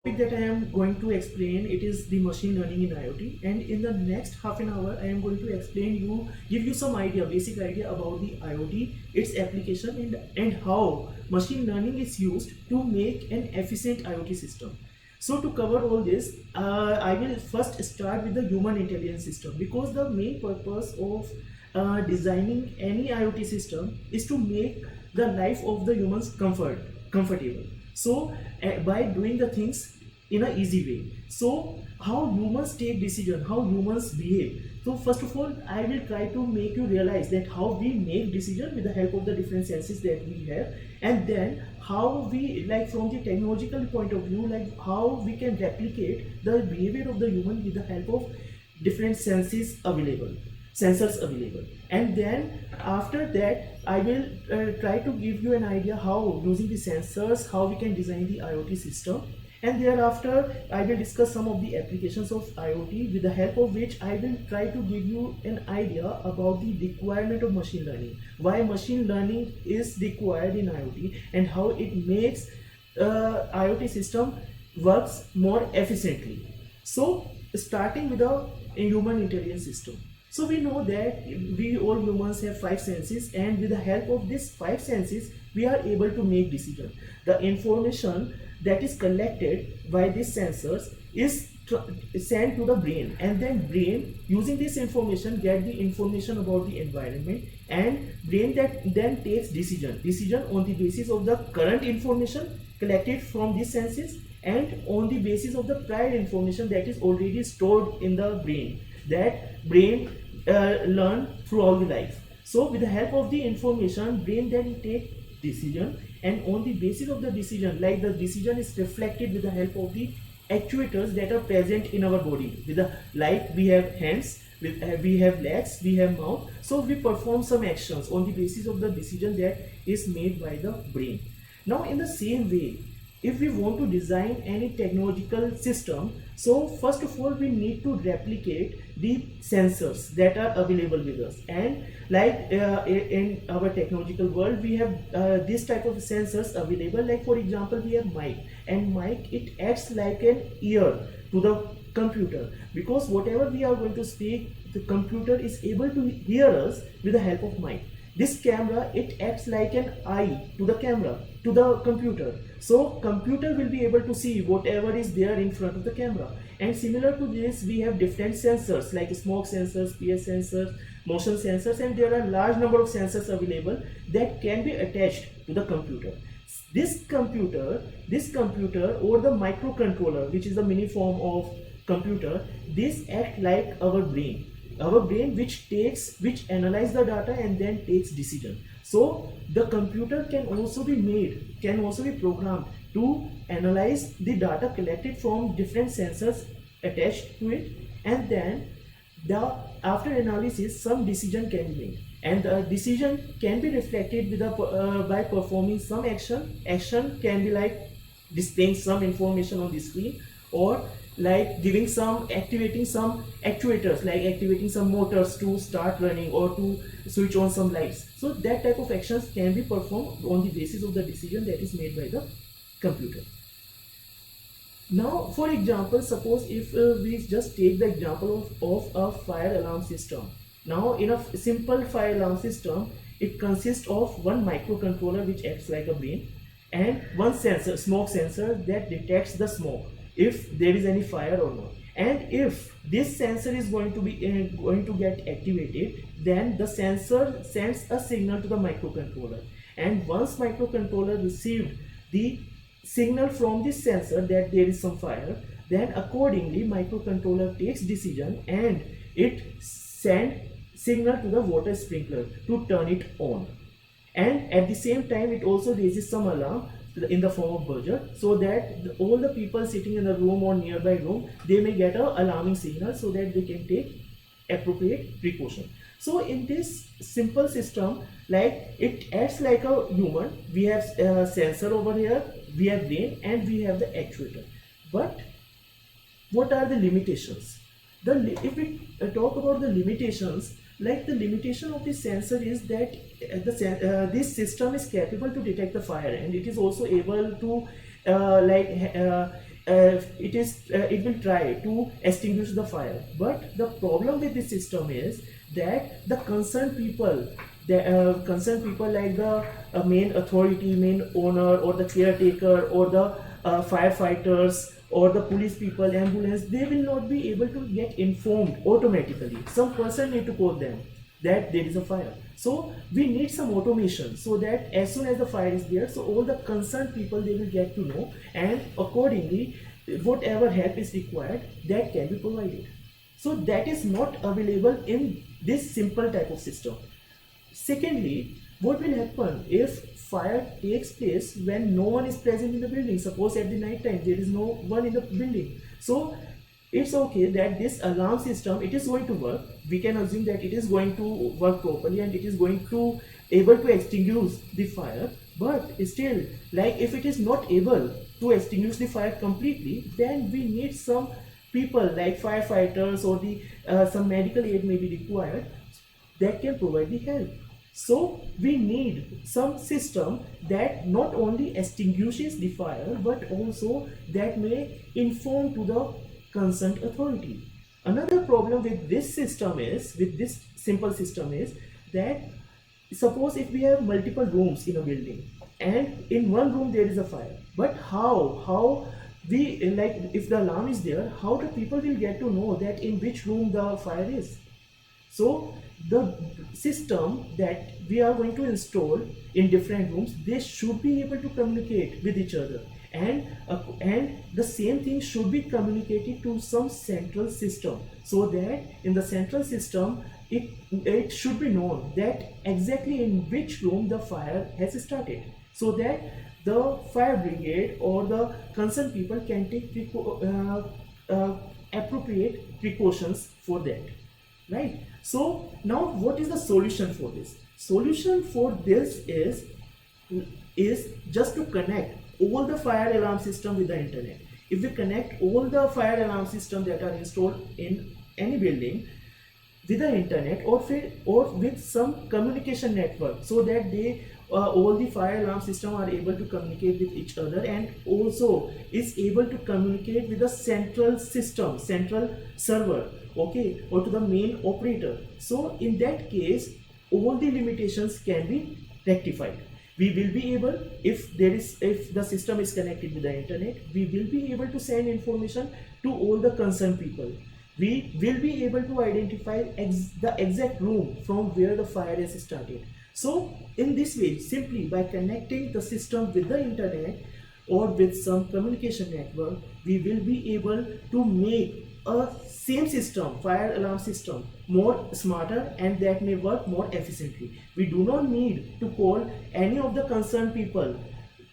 Topic that I am going to explain, it is the machine learning in IoT, and in the next half an hour I am going to give you some basic idea about the IoT, its application, and how machine learning is used to make an efficient IoT system. So to cover all this, I will first start with the human intelligence system, because the main purpose of designing any IoT system is to make the life of the humans comfortable. So by doing the things in a easy way. So how humans take decision, how humans behave. So first of all, I will try to make you realize that how we make decision with the help of the different senses that we have, and then how we, like from the technological point of view, like how we can replicate the behavior of the human with the help of different sensors available. And then after that I will try to give you an idea how, using the sensors, how we can design the IoT system. And thereafter I will discuss some of the applications of IoT, with the help of which I will try to give you an idea about the requirement of machine learning, why machine learning is required in IoT, and how it makes IoT system works more efficiently. So starting with a human intelligence system. So we know that we all humans have five senses, and with the help of these five senses we are able to make decisions. The information that is collected by these sensors is sent to the brain, and then brain, using this information, get the information about the environment, and brain that then takes decision on the basis of the current information collected from these senses, and on the basis of the prior information that is already stored in the brain, that brain learn throughout the life. So with the help of the information, brain then take decision, and on the basis of the decision, like the decision is reflected with the help of the actuators that are present in our body. With the, like we have hands, we have legs, we have mouth, so we perform some actions on the basis of the decision that is made by the brain. Now in the same way, if we want to design any technological system, so first of all we need to replicate the sensors that are available with us. And like in our technological world, we have this type of sensors available. Like for example, we have mic, and mic, it acts like an ear to the computer, because whatever we are going to speak, the computer is able to hear us with the help of mic. This camera, it acts like an eye to the camera, to the computer. So computer will be able to see whatever is there in front of the camera. And similar to this, we have different sensors like smoke sensors, PS sensors, motion sensors, and there are large number of sensors available that can be attached to the computer. This computer or the microcontroller, which is the mini form of computer, this act like our brain, which analyze the data and then takes decision. So the computer can also be programmed to analyze the data collected from different sensors attached to it, and then after analysis some decision can be made, and the decision can be reflected with by performing some action can be like displaying some information on the screen, or like activating some actuators, like activating some motors to start running or to switch on some lights. So that type of actions can be performed on the basis of the decision that is made by the computer. Now for example, suppose if we just take the example of a fire alarm system. Now in a simple fire alarm system, it consists of one microcontroller which acts like a brain, and one sensor, smoke sensor, that detects the smoke, if there is any fire or not. And if this sensor is going to get activated, then the sensor sends a signal to the microcontroller, and once microcontroller received the signal from this sensor that there is some fire, then accordingly microcontroller takes decision, and it send signal to the water sprinkler to turn it on. And at the same time it also raises some alarm in the form of buzzer, so that all the people sitting in the room or nearby room, they may get a alarming signal, so that they can take appropriate precaution. So in this simple system, like it acts like a human. We have a sensor over here, we have brain, and we have the actuator. But what are the limitations? If we talk about the limitations, like the limitation of this sensor is that this system is capable to detect the fire, and it is also able to it will try to extinguish the fire. But the problem with this system is that the concerned people, like the main authority, main owner, or the caretaker, or the firefighters, or the police people, ambulance, they will not be able to get informed automatically. Some person need to call them that there is a fire. So we need some automation, so that as soon as the fire is there, so all the concerned people, they will get to know, and accordingly whatever help is required, that can be provided. So that is not available in this simple type of system. Secondly, what will happen if fire takes place when no one is present in the building? Suppose at the night time there is no one in the building. So it's okay that this alarm system, it is going to work. We can assume that it is going to work properly and it is going to able to extinguish the fire. But still, like if it is not able to extinguish the fire completely, then we need some people like firefighters, or the some medical aid may be required, that can provide the help. So we need some system that not only extinguishes the fire, but also that may inform to the concerned authority. Another problem with this system is, with this simple system is, that suppose if we have multiple rooms in a building, and in one room there is a fire, but how we, like if the alarm is there, how the people will get to know that in which room the fire is? So the system that we are going to install in different rooms, they should be able to communicate with each other, and the same thing should be communicated to some central system, so that in the central system it should be known that exactly in which room the fire has started, so that the fire brigade or the concerned people can take appropriate precautions for that, right? So now what is the solution for this? Solution for this is just to connect all the fire alarm system with the internet. If we connect all the fire alarm system that are installed in any building with the internet, or with some communication network, so that they all the fire alarm system are able to communicate with each other, and also is able to communicate with the central system, central server, okay, or to the main operator. So in that case, all the limitations can be rectified. We will be able, if the system is connected with the internet, we will be able to send information to all the concerned people. We will be able to identify the exact room from where the fire has started. So in this way, simply by connecting the system with the internet or with some communication network, we will be able to make a same system, fire alarm system, more smarter, and that may work more efficiently. We do not need to call any of the concerned people.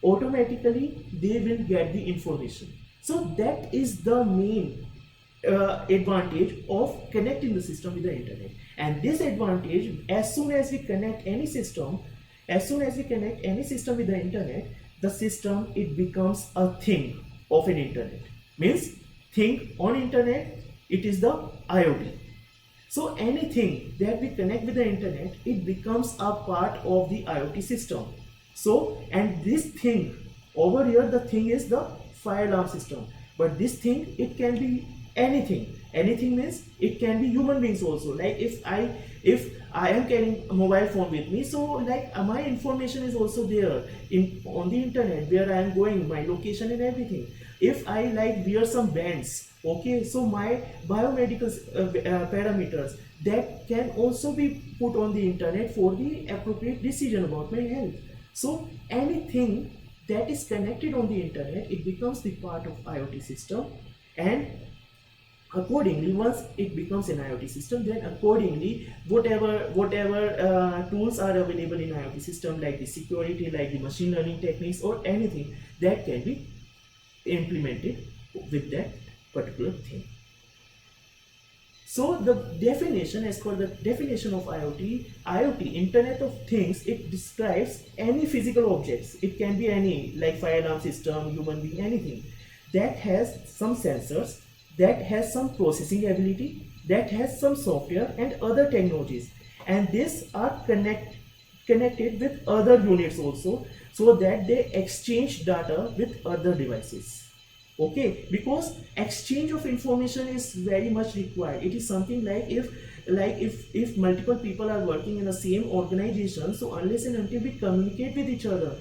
Automatically they will get the information. So that is the main advantage of connecting the system with the internet. And this advantage, as soon as we connect any system with the internet, the system, it becomes a thing of an internet. Means thing on internet, it is the IoT. So anything that we connect with the internet, it becomes a part of the IoT system. So, and this thing over here, the thing is the fire alarm system. But this thing, it can be anything. Anything means it can be human beings also. Like if I am carrying a mobile phone with me, so like my information is also there on the internet, where I am going, my location and everything. If I like wear some bands, okay, so my biomedical parameters, that can also be put on the internet for the appropriate decision about my health. So anything that is connected on the internet, it becomes the part of IoT system, and accordingly, once it becomes an IoT system, then accordingly whatever tools are available in IoT system, like the security, like the machine learning techniques, or anything, that can be implemented with that particular thing. So the definition, as per the definition of IoT, Internet of Things, it describes any physical objects. It can be any, like fire alarm system, human being, anything that has some sensors, that has some processing ability, that has some software and other technologies, and these are connected with other units also, so that they exchange data with other devices. Okay, because exchange of information is very much required. It is something like if multiple people are working in the same organization, so unless and until we communicate with each other,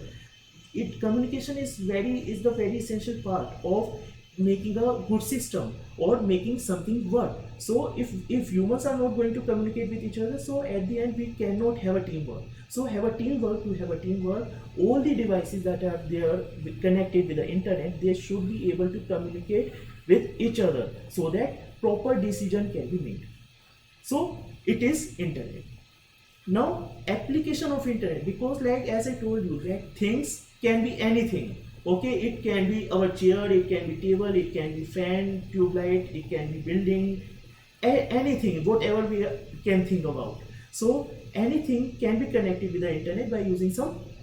it communication is the very essential part of making a good system or making something work. So if humans are not going to communicate with each other, so at the end we cannot have a teamwork. So have a teamwork to have a teamwork, all the devices that are there connected with the internet, they should be able to communicate with each other so that proper decision can be made. So it is internet. Now application of internet, because like as I told you, like things can be anything. Okay, it can be our chair, it can be table, it can be fan, tube light, it can be building, anything, whatever we can think about. So anything can be connected with the internet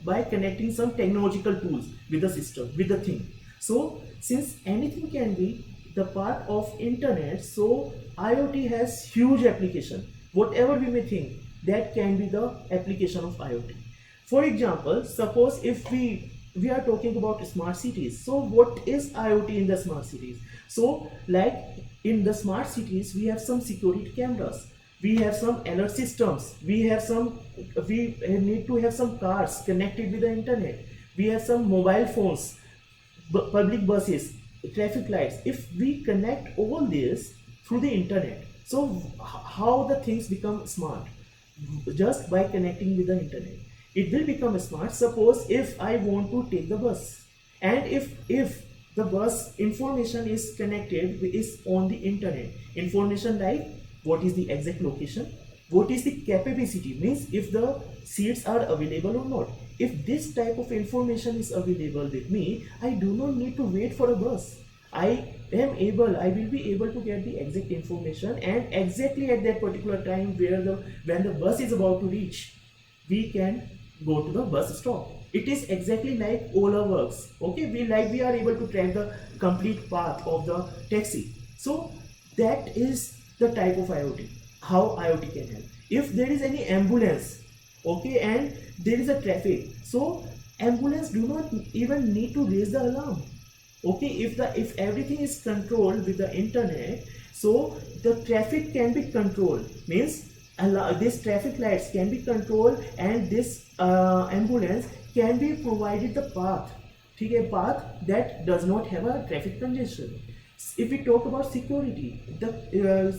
by connecting some technological tools with the system, with the thing. So since anything can be the part of internet, so IoT has huge application. Whatever we may think, that can be the application of IoT. For example, suppose if we are talking about smart cities. So what is IoT in the smart cities? So like in the smart cities, we have some security cameras, we have some alert systems, we need to have some cars connected with the internet, we have some mobile phones, public buses, traffic lights. If we connect all this through the internet, so how the things become smart? Just by connecting with the internet, it will become smart. Suppose if I want to take the bus, and if the bus information is connected, is on the internet, information like what is the exact location, what is the capacity, means if the seats are available or not. If this type of information is available with me, I do not need to wait for a bus. I will be able to get the exact information, and exactly at that particular time when the bus is about to reach, we can go to the bus stop. It is exactly like Ola works. Okay, we are able to track the complete path of the taxi. So that is the type of IoT. How IoT can help. If there is any ambulance, okay, and there is a traffic, so ambulance do not even need to raise the alarm. Okay, if everything is controlled with the internet, so the traffic can be controlled, means this traffic lights can be controlled, and this ambulance can be provided the path, a path that does not have a traffic congestion. If we talk about security, the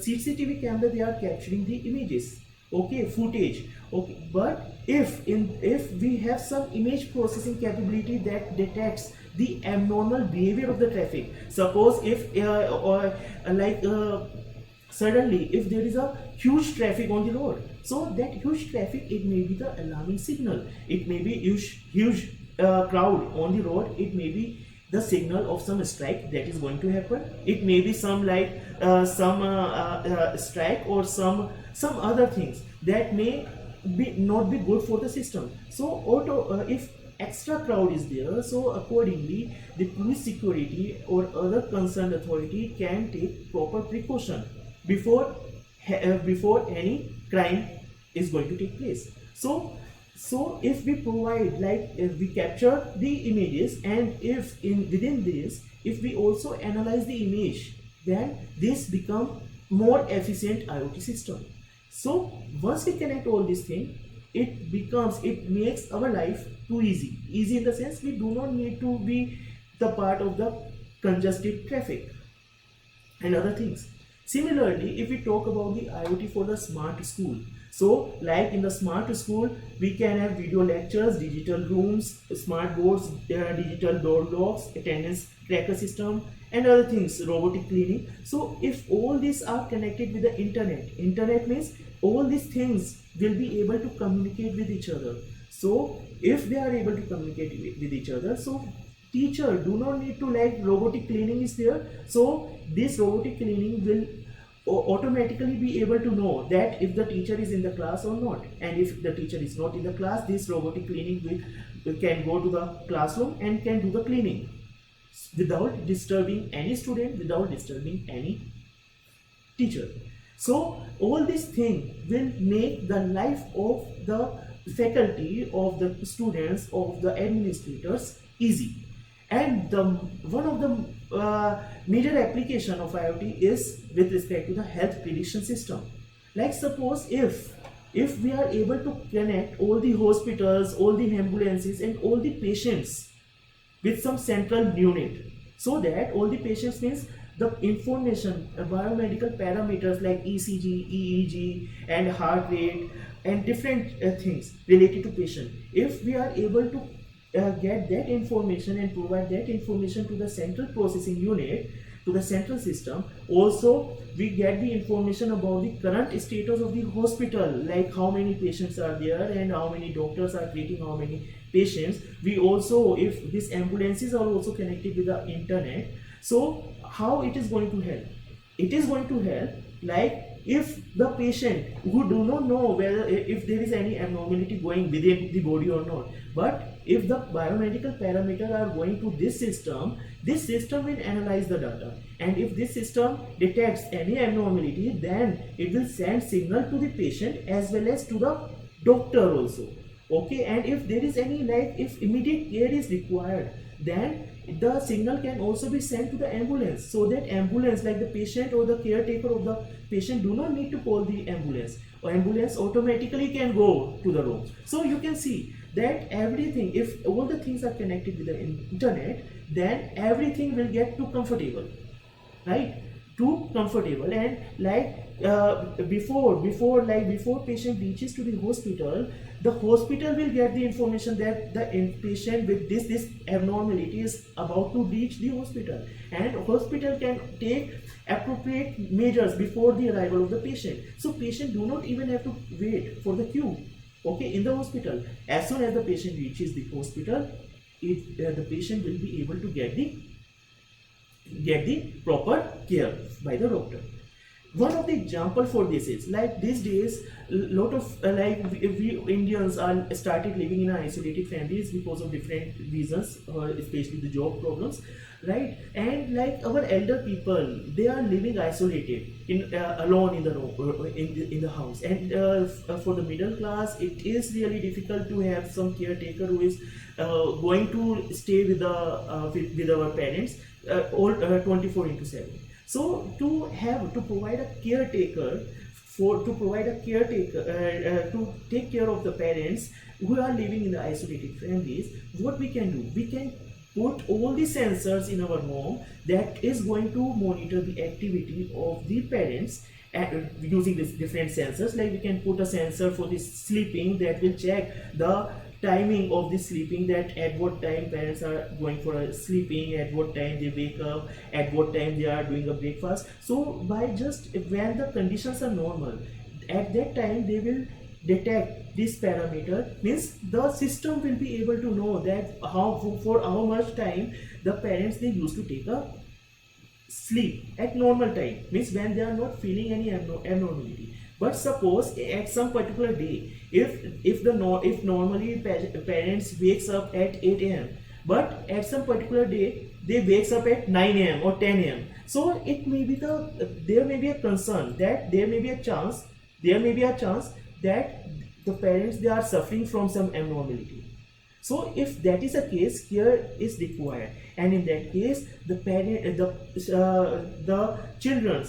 CCTV camera, they are capturing the images, okay, footage, okay. But if we have some image processing capability that detects the abnormal behavior of the traffic, suppose if suddenly if there is a huge traffic on the road, so that huge traffic, it may be the alarming signal, it may be huge crowd on the road, it may be the signal of some strike that is going to happen, it may be some strike or some other things that may not be good for the system. So if extra crowd is there, so accordingly the police, security or other concerned authority can take proper precaution before any crime is going to take place. So if we provide, if we capture the images, and if within this, if we also analyze the image, then this become more efficient IoT system. So once we connect all these things, it makes our life too easy in the sense we do not need to be the part of the congested traffic and other things. Similarly, if we talk about the IoT for the smart school, so like in the smart school, we can have video lectures, digital rooms, smart boards, digital door locks, attendance tracker system, and other things, robotic cleaning. So if all these are connected with the internet means all these things will be able to communicate with each other. So if they are able to communicate with each other, so teacher do not need to, robotic cleaning is there, so this robotic cleaning will automatically be able to know that if the teacher is in the class or not, and if the teacher is not in the class, this robotic cleaning can go to the classroom and can do the cleaning without disturbing any student, without disturbing any teacher. So all these things will make the life of the faculty, of the students, of the administrators easy. And one of the major application of IoT is with respect to the health prediction system. Like suppose if we are able to connect all the hospitals, all the ambulances and all the patients with some central unit, so that all the patients means the information, biomedical parameters like ECG, EEG and heart rate and different things related to patient, if we are able to get that information and provide that information to the central processing unit, to the central system. Also we get the information about the current status of the hospital, like how many patients are there and how many doctors are treating how many patients. We also, if these ambulances are also connected with the internet, so how it is going to help? It is going to help like if the patient who do not know whether if there is any abnormality going within the body or not, but if the biomedical parameter are going to this system will analyze the data, and if this system detects any abnormality, then it will send signal to the patient as well as to the doctor also. Okay, and if there is any, like if immediate care is required, then the signal can also be sent to the ambulance, so that ambulance, like the patient or the caretaker of the patient, do not need to call the ambulance, or ambulance automatically can go to the room. So you can see that everything, if all the things are connected with the internet, then everything will get too comfortable, right? Too comfortable. And like before patient reaches to the hospital, the hospital will get the information that the patient with this abnormality is about to reach the hospital, and hospital can take appropriate measures before the arrival of the patient. So patient do not even have to wait for the queue, okay, in the hospital. As soon as the patient reaches the hospital, the patient will be able to get the proper care by the doctor. One of the example for this is like these days lot of we Indians are started living in isolated families because of different reasons, especially the job problems, right? And like our elder people, they are living isolated in alone in the room, in the house, and for the middle class it is really difficult to have some caretaker who is going to stay with our parents all 24/7. So to provide a caretaker to take care of the parents who are living in the isolated families, what we can do, we can put all the sensors in our home that is going to monitor the activity of the parents using these different sensors. Like we can put a sensor for the sleeping that will check the timing of the sleeping, that at what time parents are going for a sleeping, at what time they wake up, at what time they are doing a breakfast. So by just when the conditions are normal, at that time they will detect this parameter, means the system will be able to know that for how much time the parents they used to take a sleep at normal time, means when they are not feeling any abnormality. But suppose at some particular day, if normally parents wakes up at 8 a.m. but at some particular day they wakes up at 9 a.m. or 10 a.m. So it may be there may be a concern that there may be a chance that the parents they are suffering from some abnormality. So if that is the case, care is required, and in that case the children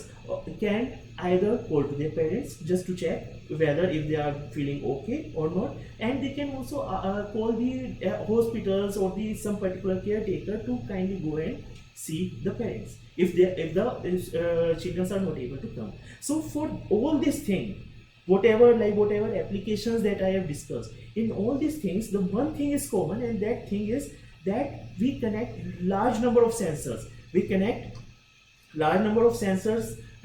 can either call to their parents just to check whether if they are feeling okay or not, and they can also call the hospitals or some particular caretaker to kindly go and see the parents if the children are not able to come. So for all these things, whatever applications that I have discussed, in all these things the one thing is common, and that thing is that we connect large number of sensors.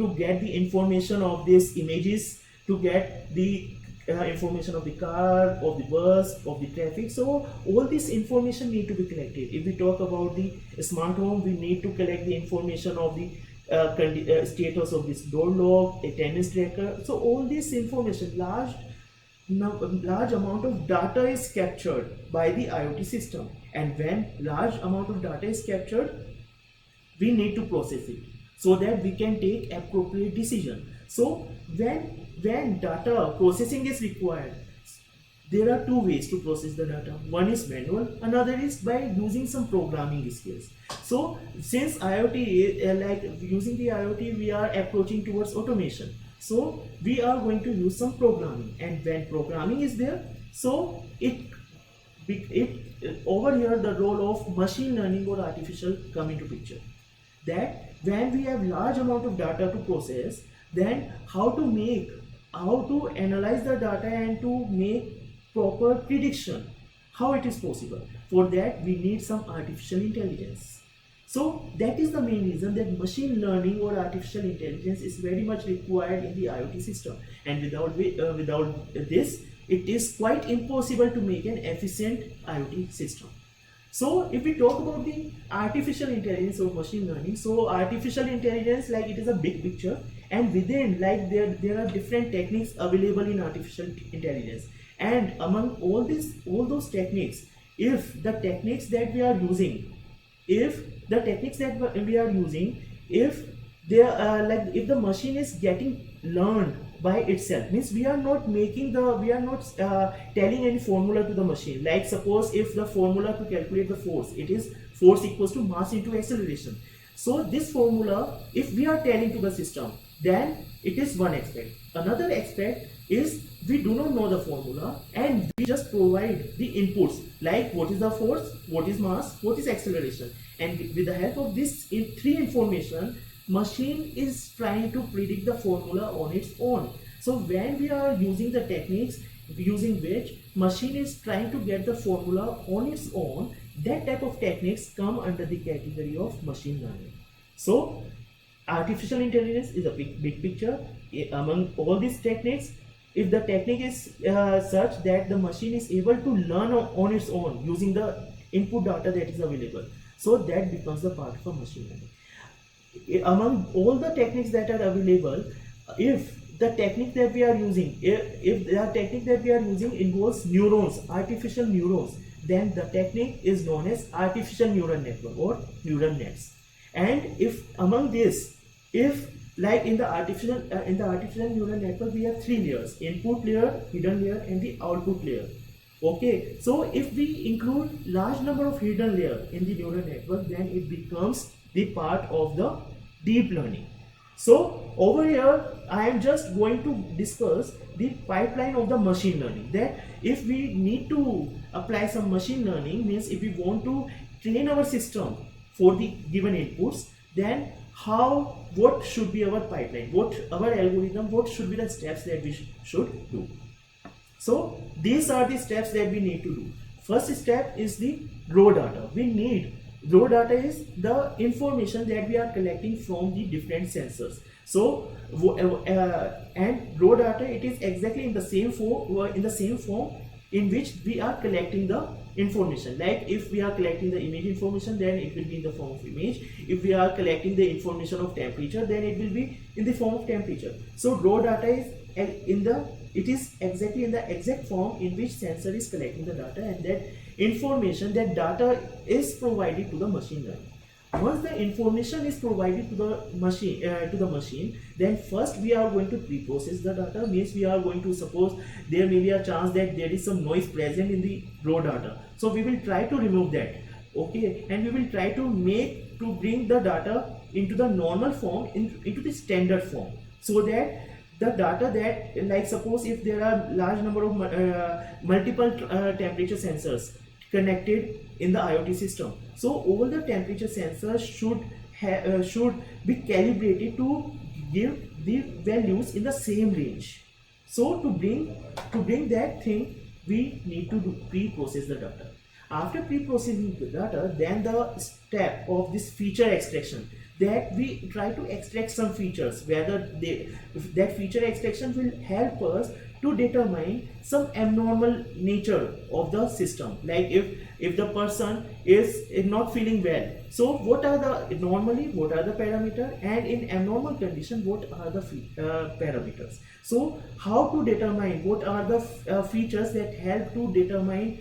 To get the information of these images, to get the information of the car, of the bus, of the traffic. So all this information need to be collected. If we talk about the smart home, we need to collect the information of the status of this door lock, attendance tracker. So all this information, large amount of data is captured by the IoT system, and when large amount of data is captured, we need to process it so that we can take appropriate decision. So when data processing is required, there are two ways to process the data. One is manual, another is by using some programming skills. So since IoT, like using the IoT, we are approaching towards automation. So we are going to use some programming, and when programming is there, so it over here the role of machine learning or artificial come into picture. That when we have large amount of data to process, then how to analyze the data and to make proper prediction, how it is possible. For that we need some artificial intelligence. So that is the main reason that machine learning or artificial intelligence is very much required in the IoT system, and without this it is quite impossible to make an efficient IoT system. So if we talk about the artificial intelligence or machine learning, so artificial intelligence, like it is a big picture, and within, like there are different techniques available in artificial intelligence, and among all those techniques, if the techniques that we are using, if they are like if the machine is getting learned by itself, means we are not telling any formula to the machine. Like suppose if the formula to calculate the force, it is force equals to mass into acceleration. So this formula, if we are telling to the system, then it is one aspect. Another aspect is we do not know the formula and we just provide the inputs, like what is the force, what is mass, what is acceleration, and with the help of this three information, machine is trying to predict the formula on its own. So when we are using the techniques using which machine is trying to get the formula on its own, that type of techniques come under the category of machine learning. So artificial intelligence is a big picture. Among all these techniques, if the technique is such that the machine is able to learn on its own using the input data that is available, so that becomes the part of a machine learning. Among all the techniques that are available, if the technique that we are using, if the technique that we are using involves neurons, artificial neurons, then the technique is known as artificial neural network or neural nets. And if among this, if like in the artificial neural network, we have three layers: input layer, hidden layer, and the output layer. Okay, so if we include large number of hidden layer in the neural network, then it becomes the part of the deep learning. So over here I am just going to discuss the pipeline of the machine learning, that if we need to apply some machine learning, means if we want to train our system for the given inputs, then what should be our pipeline, what our algorithm, what should be the steps that we should do. So these are the steps that we need to do. First step is the raw data. Raw data is the information that we are collecting from the different sensors. So and raw data, it is exactly in the same form in which we are collecting the information. Like if we are collecting the image information, then it will be in the form of image. If we are collecting the information of temperature, then it will be in the form of temperature. So raw data is exactly in the exact form in which sensor is collecting the data, and that information, that data is provided to the machine learning. Once the information is provided to the machine, then first we are going to pre-process the data. Means we are going to suppose there may be a chance that there is some noise present in the raw data, so we will try to remove that. Okay, and we will try to bring the data into the normal form, into the standard form, so that the data that, like suppose if there are large number of multiple temperature sensors connected in the IoT system, so all the temperature sensors should be calibrated to give the values in the same range. So to bring that thing, we need to pre-process the data. After pre-processing the data, then the step of this feature extraction, that we try to extract some features, whether that feature extraction will help us to determine some abnormal nature of the system. Like if the person is not feeling well, so what are the parameters, and in abnormal condition what are the parameters. So how to determine what are the features that help to determine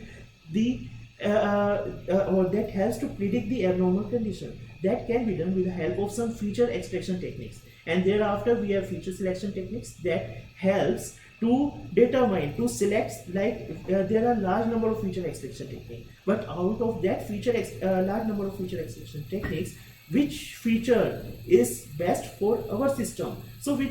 the or that helps to predict the abnormal condition. That can be done with the help of some feature extraction techniques, and thereafter we have feature selection techniques that helps to determine, to select, like there are large number of feature extraction techniques, but out of that large number of feature extraction techniques, which feature is best for our system. So we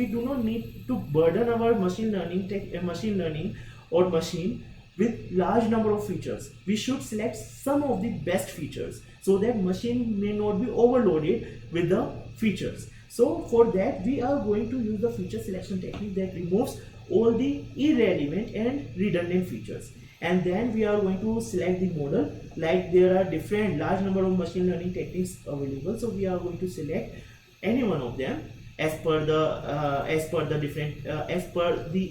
do not need to burden our machine learning or machine with large number of features. We should select some of the best features so that machine may not be overloaded with the features. So for that we are going to use the feature selection technique that removes all the irrelevant and redundant features, and then we are going to select the model. Like there are different large number of machine learning techniques available, so we are going to select any one of them as per the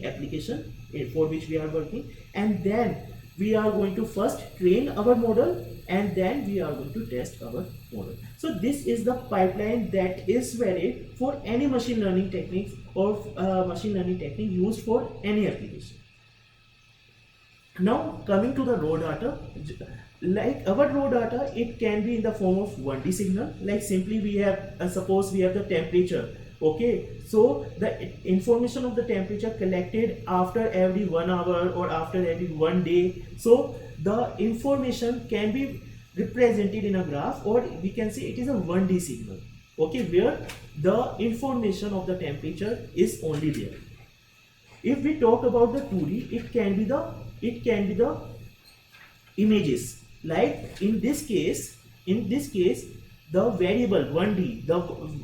application for which we are working, and then we are going to first train our model, and then we are going to test our model. So this is the pipeline that is valid for any machine learning techniques or machine learning technique used for any application. Now coming to the raw data, like our raw data, it can be in the form of 1D signal. Like simply we have suppose we have the temperature. Okay, so the information of the temperature collected after every 1 hour or after every 1 day. So the information can be represented in a graph, or we can say it is a 1D signal. Okay, where the information of the temperature is only there. If we talk about the 2D, it can be the images. Like in this case, the variable 1D, the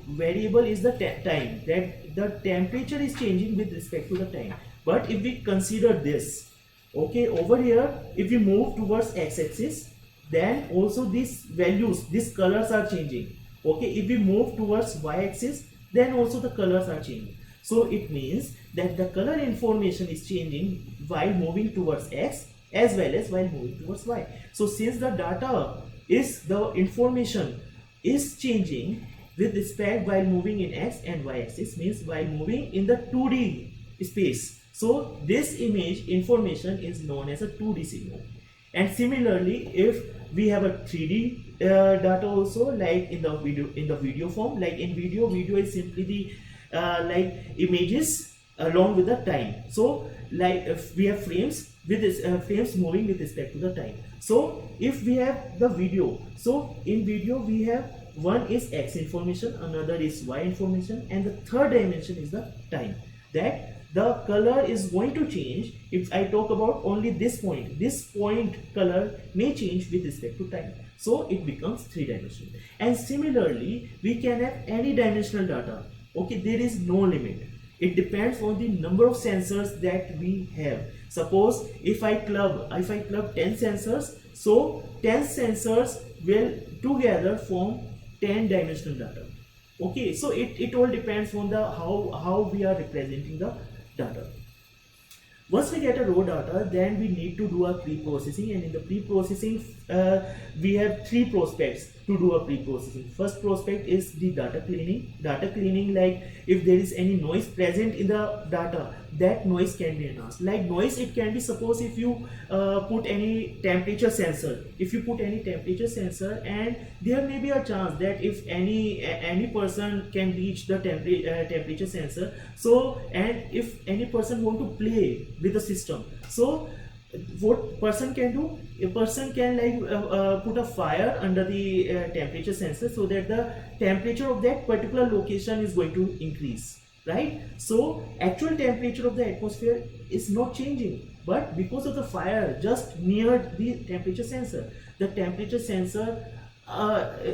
variable is the time, that the temperature is changing with respect to the time. But if we consider this, okay, over here, if we move towards x-axis, then also these values, these colors are changing. Okay, if we move towards y-axis, then also the colors are changing. So it means that the color information is changing while moving towards x as well as while moving towards y. So since the data is, the information is changing with respect while moving in x and y axis, means while moving in the 2D space. So this image information is known as a 2D signal. And similarly, if we have a 3D data also, like in the video form, like in video is simply the like images along with the time. So like if we have frames with this frames moving with respect to the time. So if we have the video, so in video we have one is x information, another is y information, and the third dimension is the time. That the color is going to change. If I talk about only this point color may change with respect to time. So it becomes 3-dimensional. And similarly, we can have any dimensional data. Okay, there is no limit. It depends on the number of sensors that we have. Suppose if I club 10 sensors, so 10 sensors will together form 10-dimensional data. Okay, so it all depends on the how we are representing the data. Once we get a raw data, then we need to do a pre-processing, and in the pre-processing we have 3 prospects to do a pre-processing. First prospect is the data cleaning. Data cleaning, like if there is any noise present in the data, that noise can be enhanced. Like noise, it can be, suppose if you put any temperature sensor, and there may be a chance that if any person can reach the temperature sensor, so and if any person want to play with the system, so what person can do? A person can like put a fire under the temperature sensor, so that the temperature of that particular location is going to increase, right? So actual temperature of the atmosphere is not changing, but because of the fire just near the temperature sensor, the temperature sensor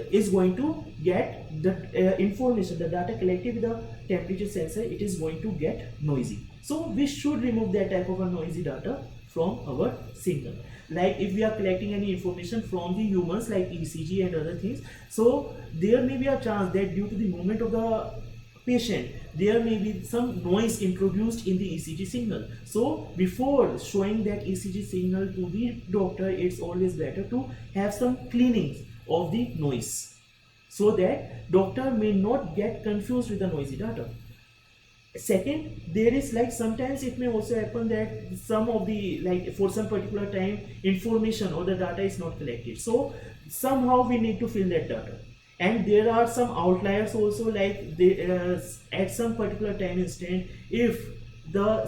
is going to get the information, the data collected with the temperature sensor, it is going to get noisy. So we should remove that type of a noisy data from our signal. Like if we are collecting any information from the humans like ECG and other things, so there may be a chance that due to the movement of the patient, there may be some noise introduced in the ECG signal. So before showing that ECG signal to the doctor, it's always better to have some cleanings of the noise, so that doctor may not get confused with the noisy data. Second, there is like sometimes it may also happen that some of the, like for some particular time, information or the data is not collected, so somehow we need to fill that data. And there are some outliers also, like they, at some particular time instant, if the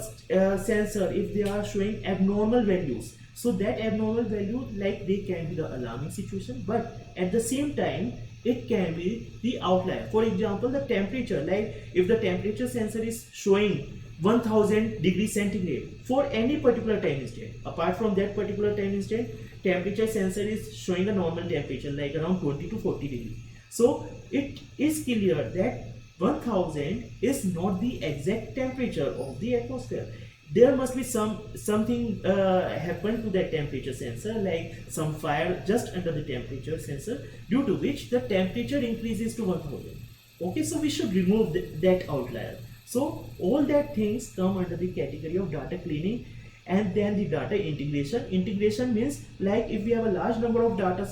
sensor, if they are showing abnormal values, so that abnormal value, like, they can be the alarming situation, but at the same time it can be the outlier. For example, the temperature, like if the temperature sensor is showing 1000 degrees centigrade for any particular time instant, apart from that particular time instant, temperature sensor is showing a normal temperature like around 20 to 40 degrees. So it is clear that 1000 is not the exact temperature of the atmosphere. There must be something happened to that temperature sensor, like some fire just under the temperature sensor, due to which the temperature increases to 1000. Okay, so we should remove that outlier. So all that things come under the category of data cleaning. And then the data integration means, like, if we have a large number of data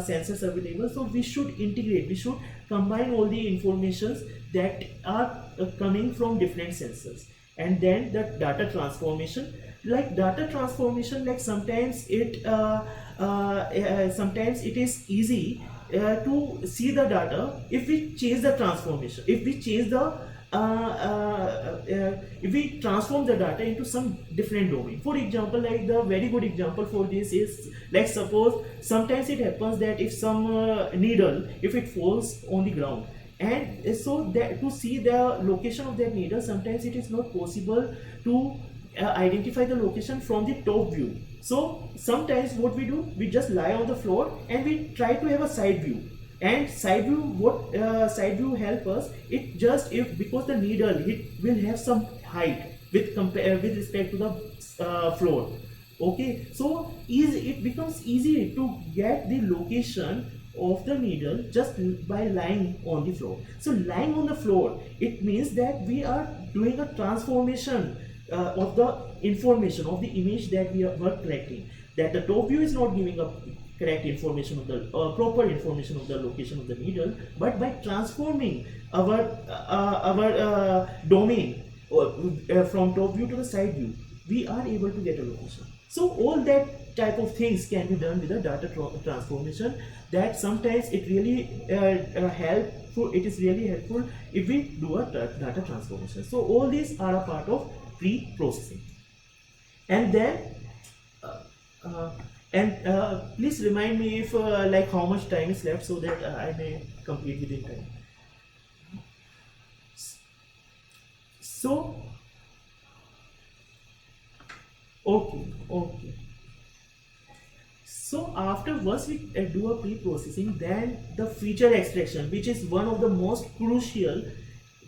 sensors available, so we should integrate, we should combine all the informations that are coming from different sensors. And then the data transformation, like sometimes it is easy to see the data if we change the transformation, if we change the if we transform the data into some different domain. For example, like the very good example for this is, like, suppose sometimes it happens that if some needle, if it falls on the ground, and so that to see the location of that needle, sometimes it is not possible to identify the location from the top view. So sometimes what we do, we just lie on the floor and we try to have a side view. And side view, what side view help us, it just, if because the needle, it will have some height with respect to the floor. Okay, so it becomes easy to get the location of the needle just by lying on the floor. So lying on the floor, it means that we are doing a transformation of the information, of the image that were collecting, that the top view is not giving a correct information of the proper information of the location of the needle, but by transforming our domain from top view to the side view, we are able to get a location. So all that type of things can be done with the data transformation, that sometimes it really helpful, it is really helpful if we do a data transformation. So all these are a part of pre-processing. And then please remind me if like how much time is left, so that I may complete within time. So okay. So after, once we do a pre-processing, then the feature extraction, which is one of the most crucial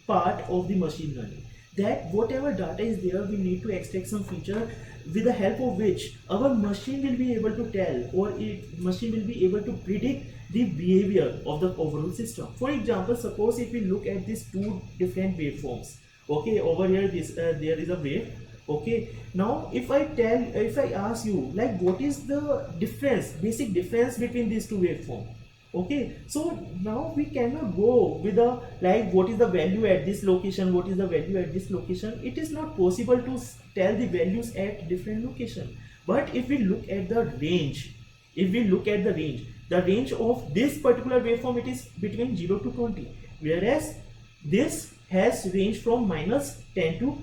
part of the machine learning, that whatever data is there, we need to extract some feature with the help of which our machine will be able to tell, or machine will be able to predict the behavior of the overall system. For example, suppose if we look at these two different waveforms. Okay, over here there is a wave. Okay, now if I ask you, like, what is the basic difference between these two waveforms? Okay, so now we cannot go with the, like, what is the value at this location, what is the value at this location. It is not possible to tell the values at different location. But if we look at the range, the range of this particular waveform, it is between 0 to 20, whereas this has range from -10 to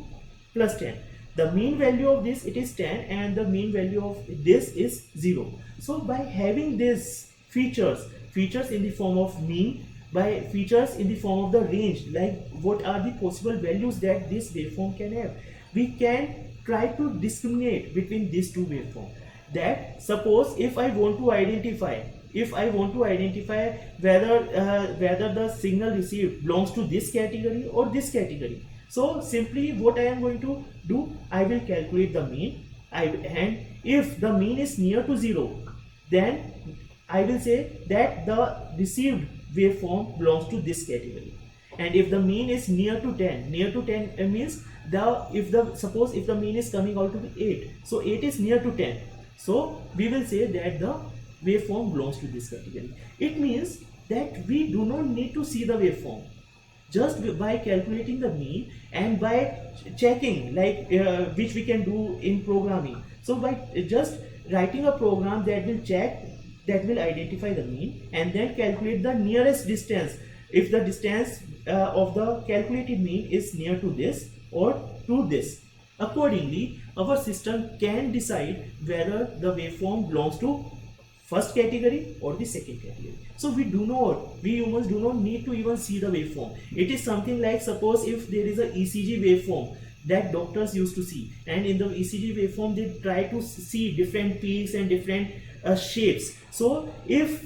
+10. The mean value of this, it is 10, and the mean value of this is 0. So by having these features in the form of mean, by features in the form of the range, like what are the possible values that this waveform can have, we can try to discriminate between these two waveforms. That, suppose if I want to identify whether the signal received belongs to this category or this category, so simply what I am going to do, I will calculate the mean, and if the mean is near to 0, then I will say that the received waveform belongs to this category. And if the mean is near to 10 means suppose if the mean is coming out to be 8, so 8 is near to 10, so we will say that the waveform belongs to this category. It means that we do not need to see the waveform. Just by calculating the mean and by checking, like which we can do in programming. So by just writing a program that will check, that will identify the mean and then calculate the nearest distance. If the distance of the calculated mean is near to this or to this, Accordingly, our system can decide whether the waveform belongs to first category or the second category. So we humans do not need to even see the waveform. It is something like, suppose if there is a ECG waveform that doctors used to see, and in the ECG waveform they try to see different peaks and different shapes. So if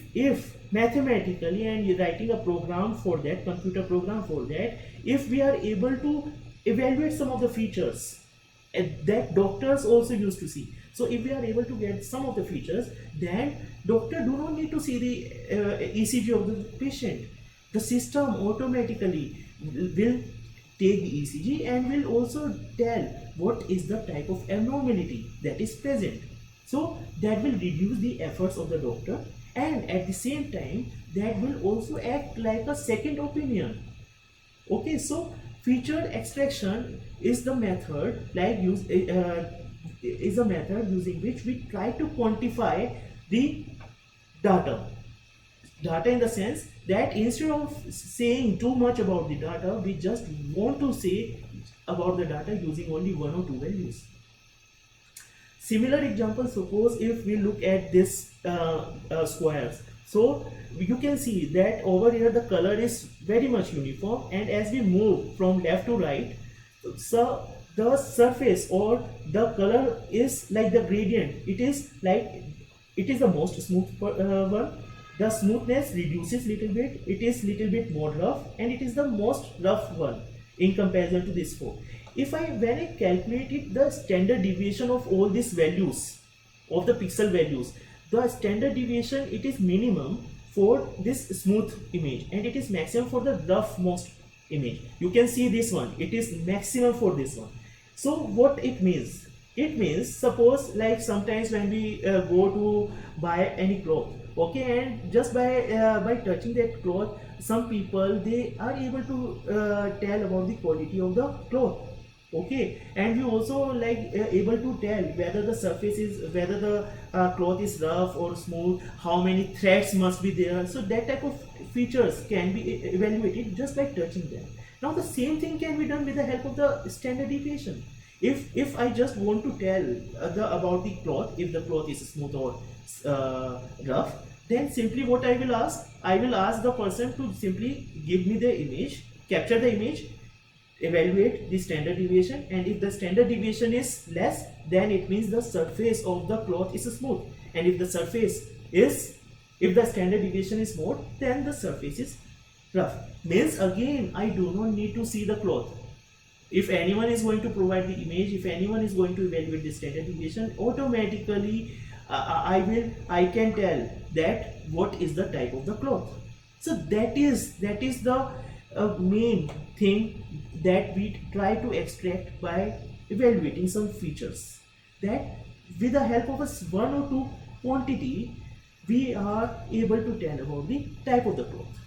mathematically, and you're writing a program for that, computer program for that, if we are able to evaluate some of the features that doctors also used to see, so if we are able to get some of the features, then doctor do not need to see the ECG of the patient. The system automatically will take the ECG and will also tell what is the type of abnormality that is present. So that will reduce the efforts of the doctor, and at the same time that will also act like a second opinion. Okay, so feature extraction is the method is a method using which we try to quantify the data. Data in the sense that instead of saying too much about the data, we just want to say about the data using only one or two values. Similar example, suppose if we look at this squares. So you can see that over here the color is very much uniform, and as we move from left to right, so the surface or the color is like the gradient. It is the most smooth one. The smoothness reduces little bit. It is little bit more rough, and it is the most rough one in comparison to this four. When I calculated the standard deviation of all these values, of the pixel values, the standard deviation, it is minimum for this smooth image and it is maximum for the rough most image. You can see this one, it is maximum for this one. So what it means? It means, suppose like sometimes when we go to buy any cloth, okay, and just by touching that cloth, some people they are able to tell about the quality of the cloth. Okay, and we also able to tell whether the surface is, whether the cloth is rough or smooth, how many threads must be there. So that type of features can be evaluated just by touching them. Now the same thing can be done with the help of the standard deviation. If I just want to tell about the cloth, if the cloth is smooth or rough, then simply what I will ask the person to simply give me the image, capture the image, evaluate the standard deviation, and if the standard deviation is less, then it means the surface of the cloth is smooth, and if the standard deviation is more, then the surface is rough. Means again, I do not need to see the cloth. If anyone is going to provide the image, if anyone is going to evaluate the standard deviation, automatically I can tell that what is the type of the cloth. So that is the main thing that we try to extract by evaluating some features, that with the help of one or two quantity we are able to tell about the type of the cloth.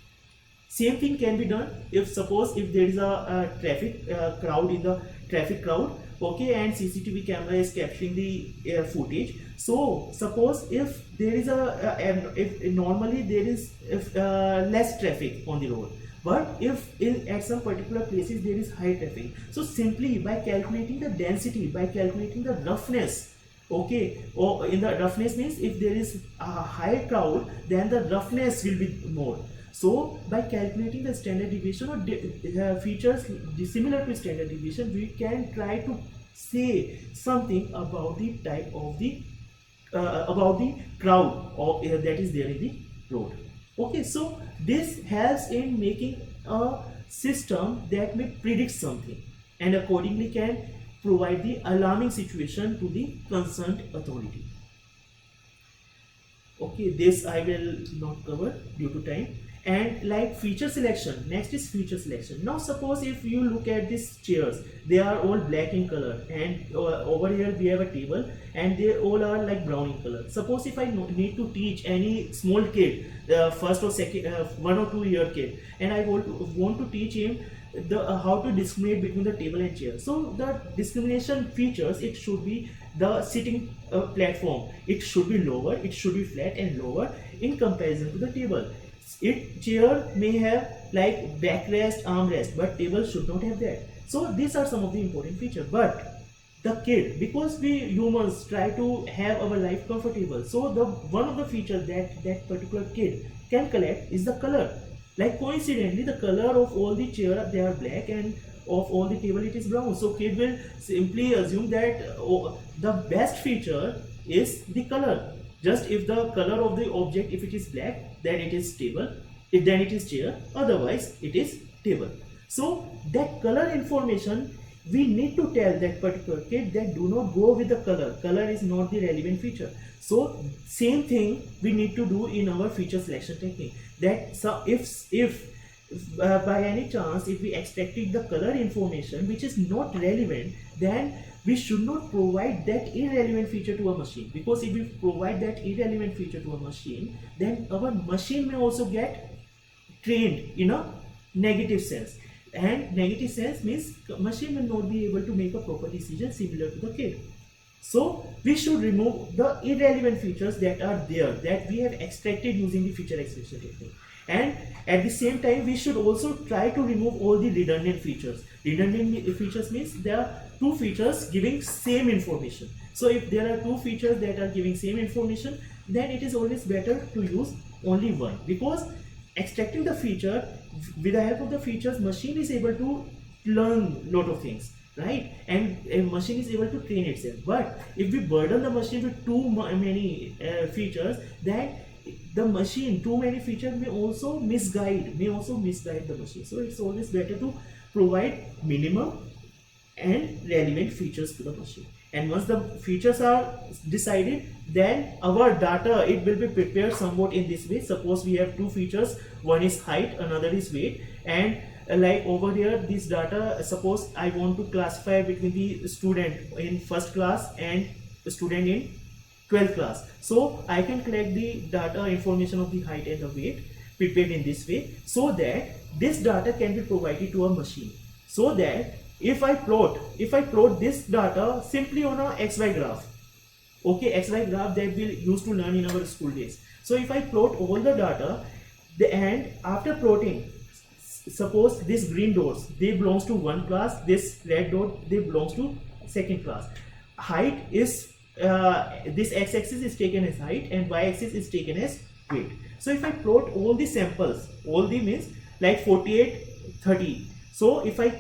Same thing can be done if suppose if there is a traffic crowd in the traffic crowd, okay, and CCTV camera is capturing the footage. So suppose if there is if normally there is less traffic on the road, but if at some particular places there is high traffic, so simply by calculating the density, by calculating the roughness, okay, or in the roughness means if there is a high crowd, then the roughness will be more. So by calculating the standard deviation or features similar to standard deviation, we can try to say something about the type of the crowd that is there in the road. Okay, so this helps in making a system that may predict something and accordingly can provide the alarming situation to the concerned authority. Okay, this I will not cover due to time. And like feature selection, next is feature selection. Now suppose if you look at these chairs, they are all black in color, and over here we have a table and they all are like brown in color. Suppose if I need to teach any small kid, first or second 1 or 2 year kid, and I want to teach him how to discriminate between the table and chair. So the discrimination features, it should be the sitting platform, it should be lower, it should be flat and lower in comparison to the table. Chair may have like backrest, armrest, but table should not have that. So these are some of the important features. But the kid, because we humans try to have our life comfortable, so the one of the features that that particular kid can collect is the color. Like coincidentally, the color of all the chair, they are black, and of all the table it is brown. So kid will simply assume that the best feature is the color. Just if the color of the object, if it is black, then it is table, if then it is chair, otherwise it is table. So that color information, we need to tell that particular kid that do not go with the color. Color is not the relevant feature. So same thing we need to do in our feature selection technique. That so if by any chance if we extracted the color information which is not relevant, then we should not provide that irrelevant feature to a machine, because if we provide that irrelevant feature to a machine, then our machine may also get trained in a negative sense. And negative sense means machine will not be able to make a proper decision similar to the kid. So we should remove the irrelevant features that are there, that we have extracted using the feature extraction technique. And at the same time, we should also try to remove all the redundant features. Redundant features means there are two features giving same information. So if there are two features that are giving same information, then it is always better to use only one, because extracting the feature, with the help of the features, machine is able to learn lot of things, right? And a machine is able to train itself. But if we burden the machine with too many features, then the machine, too many features may also misguide the machine. So it's always better to provide minimum and relevant features to the machine. And once the features are decided, then our data, it will be prepared somewhat in this way. Suppose we have two features, one is height, another is weight, and like over here, this data, suppose I want to classify between the student in first class and the student in 12th class. So I can collect the data information of the height and the weight prepared in this way, so that this data can be provided to a machine, so that if I plot this data simply on a XY graph, okay, XY graph that we used to learn in our school days. So if I plot all the data, and after plotting, suppose this green dots, they belongs to one class, this red dot, they belongs to second class. Height is this x-axis is taken as height and y-axis is taken as weight. So if I plot all the samples, all the means like 48, 30. So if I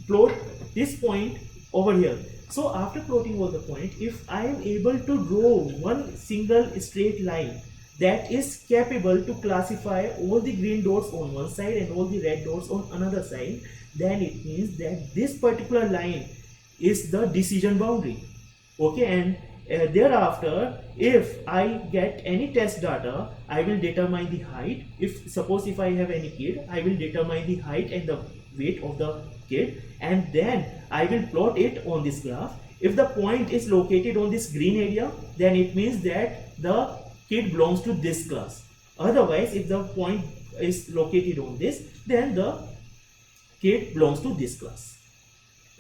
plot this point over here, so after plotting all the point, if I am able to draw one single straight line that is capable to classify all the green dots on one side and all the red dots on another side, then it means that this particular line is the decision boundary. Okay, and thereafter, if I get any test data, I will determine the height. If suppose if I have any kid, I will determine the height and the weight of the kid, and then I will plot it on this graph. If the point is located on this green area, then it means that the kid belongs to this class. Otherwise, if the point is located on this, then the kid belongs to this class.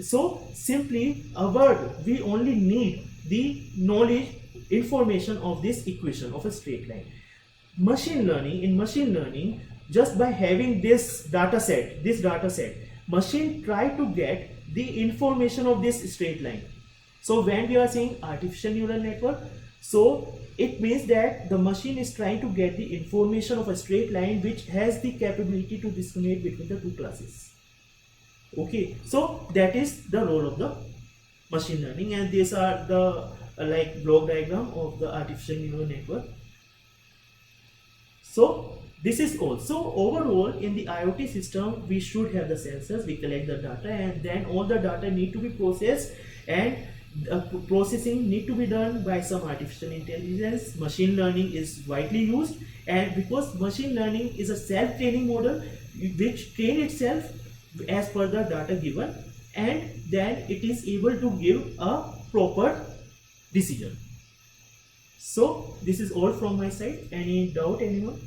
So simply we only need the knowledge information of this equation of a straight line. In machine learning, just by having this data set, machine try to get the information of this straight line. So when we are saying artificial neural network, so it means that the machine is trying to get the information of a straight line which has the capability to discriminate between the two classes. Okay, so that is the role of the machine learning, and these are the like block diagram of the artificial neural network. So this is all. So overall, in the IoT system, we should have the sensors, we collect the data, and then all the data need to be processed, and processing need to be done by some artificial intelligence. Machine learning is widely used, and because machine learning is a self-training model which train itself as per the data given, and then it is able to give a proper decision. So this is all from my side. Any doubt, anyone?